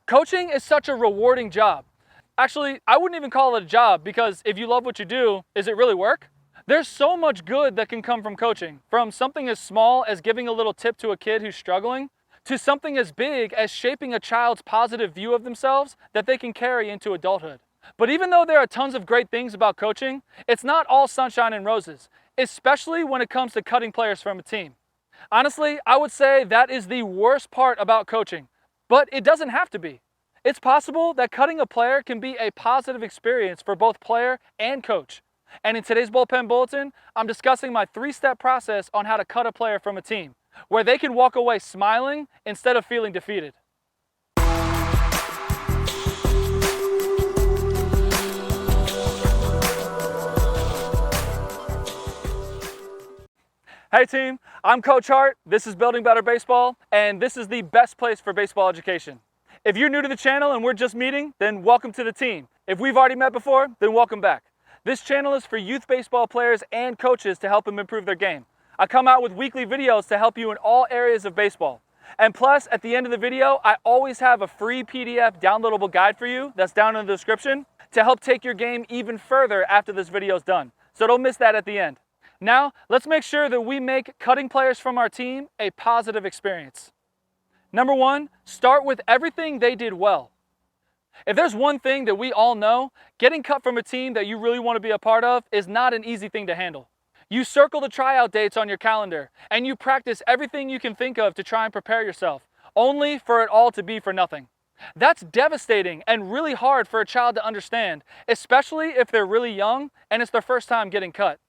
Coaching is such a rewarding job. Actually, I wouldn't even call it a job because if you love what you do, is it really work? There's so much good that can come from coaching, from something as small as giving a little tip to a kid who's struggling, to something as big as shaping a child's positive view of themselves that they can carry into adulthood. But even though there are tons of great things about coaching, it's not all sunshine and roses, especially when it comes to cutting players from a team. Honestly, I would say that is the worst part about coaching, but it doesn't have to be. It's possible that cutting a player can be a positive experience for both player and coach. And in today's Bullpen Bulletin, I'm discussing my 3-step process on how to cut a player from a team, where they can walk away smiling instead of feeling defeated. Hey team, I'm Coach Hart, this is Building Better Baseball, and this is the best place for baseball education. If you're new to the channel and we're just meeting, then welcome to the team. If we've already met before, then welcome back. This channel is for youth baseball players and coaches to help them improve their game. I come out with weekly videos to help you in all areas of baseball. And plus, at the end of the video, I always have a free PDF downloadable guide for you that's down in the description to help take your game even further after this video is done. So don't miss that at the end. Now, let's make sure that we make cutting players from our team a positive experience. Number 1, start with everything they did well. If there's one thing that we all know, getting cut from a team that you really want to be a part of is not an easy thing to handle. You circle the tryout dates on your calendar, and you practice everything you can think of to try and prepare yourself, only for it all to be for nothing. That's devastating and really hard for a child to understand, especially if they're really young and it's their first time getting cut.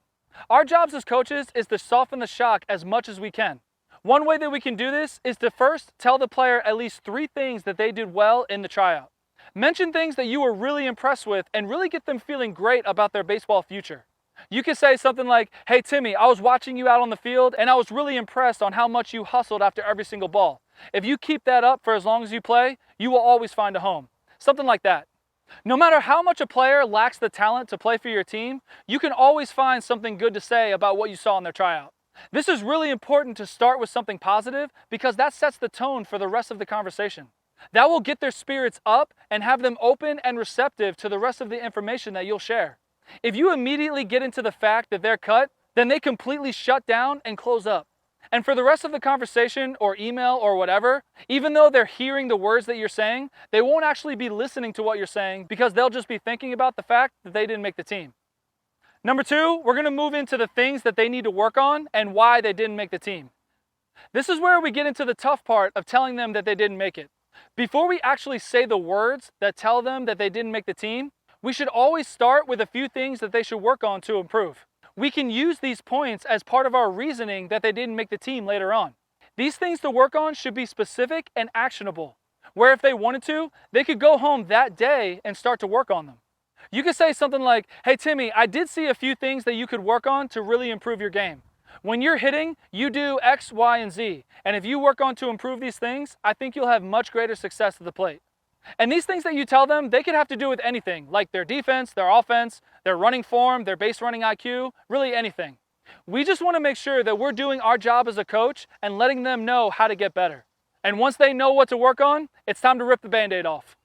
Our jobs as coaches is to soften the shock as much as we can. One way that we can do this is to first tell the player at least 3 things that they did well in the tryout. Mention things that you were really impressed with and really get them feeling great about their baseball future. You could say something like, "Hey Timmy, I was watching you out on the field and I was really impressed on how much you hustled after every single ball. If you keep that up for as long as you play, you will always find a home." Something like that. No matter how much a player lacks the talent to play for your team, you can always find something good to say about what you saw in their tryout. This is really important to start with something positive because that sets the tone for the rest of the conversation. That will get their spirits up and have them open and receptive to the rest of the information that you'll share. If you immediately get into the fact that they're cut, then they completely shut down and close up. And for the rest of the conversation or email or whatever, even though they're hearing the words that you're saying, they won't actually be listening to what you're saying because they'll just be thinking about the fact that they didn't make the team. Number 2, we're going to move into the things that they need to work on and why they didn't make the team. This is where we get into the tough part of telling them that they didn't make it. Before we actually say the words that tell them that they didn't make the team, we should always start with a few things that they should work on to improve. We can use these points as part of our reasoning that they didn't make the team later on. These things to work on should be specific and actionable, where if they wanted to, they could go home that day and start to work on them. You could say something like, "Hey Timmy, I did see a few things that you could work on to really improve your game. When you're hitting, you do X, Y, and Z. And if you work on to improve these things, I think you'll have much greater success at the plate." And these things that you tell them, they could have to do with anything, like their defense, their offense, their running form, their base running IQ, really anything. We just want to make sure that we're doing our job as a coach and letting them know how to get better. And once they know what to work on, it's time to rip the Band-Aid off.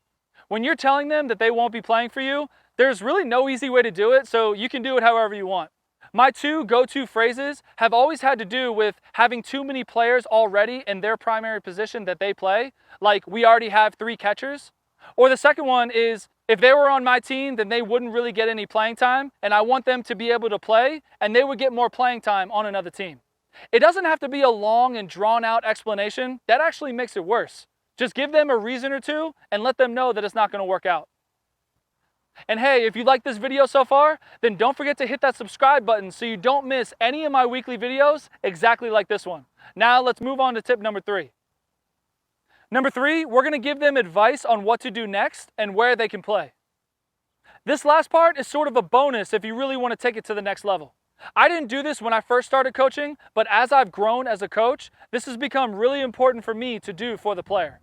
When you're telling them that they won't be playing for you, there's really no easy way to do it, so you can do it however you want. My 2 go-to phrases have always had to do with having too many players already in their primary position that they play, like we already have 3 catchers. Or the second one is, if they were on my team, then they wouldn't really get any playing time, and I want them to be able to play, and they would get more playing time on another team. It doesn't have to be a long and drawn-out explanation. That actually makes it worse. Just give them a reason or two and let them know that it's not going to work out. And hey, if you like this video so far, then don't forget to hit that subscribe button so you don't miss any of my weekly videos exactly like this one. Now let's move on to tip number 3. Number 3, we're going to give them advice on what to do next and where they can play. This last part is sort of a bonus if you really want to take it to the next level. I didn't do this when I first started coaching, but as I've grown as a coach, this has become really important for me to do for the player.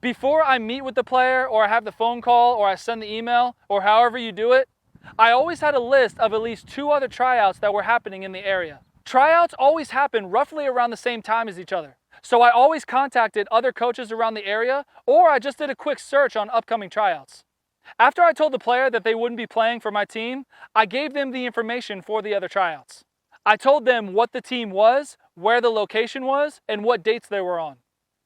Before I meet with the player, or I have the phone call, or I send the email, or however you do it, I always had a list of at least 2 other tryouts that were happening in the area. Tryouts always happen roughly around the same time as each other. So I always contacted other coaches around the area, or I just did a quick search on upcoming tryouts. After I told the player that they wouldn't be playing for my team, I gave them the information for the other tryouts. I told them what the team was, where the location was, and what dates they were on.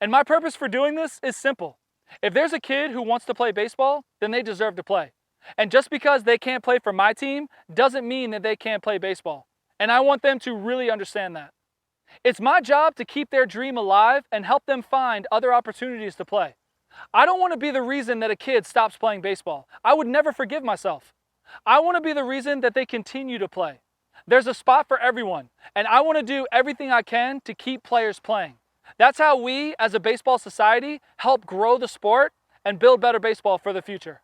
And my purpose for doing this is simple. If there's a kid who wants to play baseball, then they deserve to play. And just because they can't play for my team doesn't mean that they can't play baseball. And I want them to really understand that. It's my job to keep their dream alive and help them find other opportunities to play. I don't want to be the reason that a kid stops playing baseball. I would never forgive myself. I want to be the reason that they continue to play. There's a spot for everyone, and I want to do everything I can to keep players playing. That's how we, as a baseball society, help grow the sport and build better baseball for the future.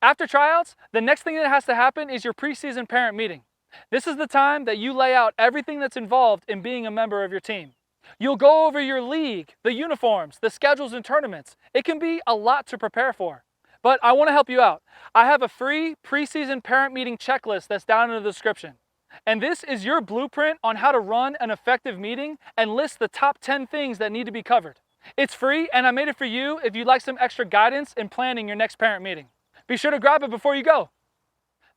After tryouts, the next thing that has to happen is your preseason parent meeting. This is the time that you lay out everything that's involved in being a member of your team. You'll go over your league, the uniforms, the schedules and tournaments. It can be a lot to prepare for. But I want to help you out. I have a free preseason parent meeting checklist that's down in the description. And this is your blueprint on how to run an effective meeting and list the top 10 things that need to be covered. It's free, and I made it for you if you'd like some extra guidance in planning your next parent meeting. Be sure to grab it before you go.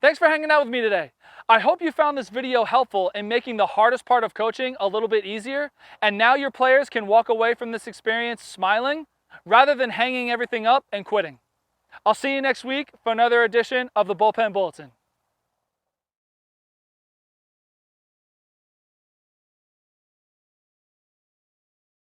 Thanks for hanging out with me today. I hope you found this video helpful in making the hardest part of coaching a little bit easier, and now your players can walk away from this experience smiling rather than hanging everything up and quitting. I'll see you next week for another edition of the Bullpen Bulletin.